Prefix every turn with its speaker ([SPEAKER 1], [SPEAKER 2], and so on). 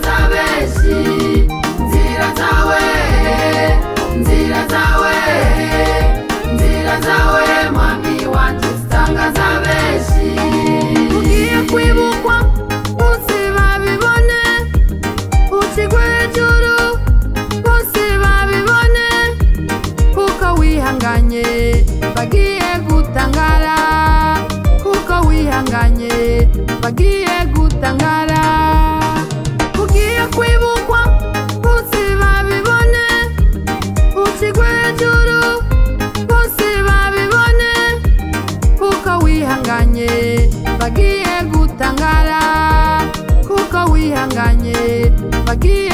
[SPEAKER 1] za benshi, inzira zawe, inzira zawe, inzira zawe mwami wanje zitangaza benshi. Ugiye kwibukwa bose babibone, ucigwe hejuru bose babibone, kuko wihanganye bagiye gutangara, kuko wihanganye bagiye gutangara. Ugiye kwibukwa bose babibone, ucigwe hejuru bose babibone, kuko wihanganye bagiye gutangara, kuko wihanganye bagiye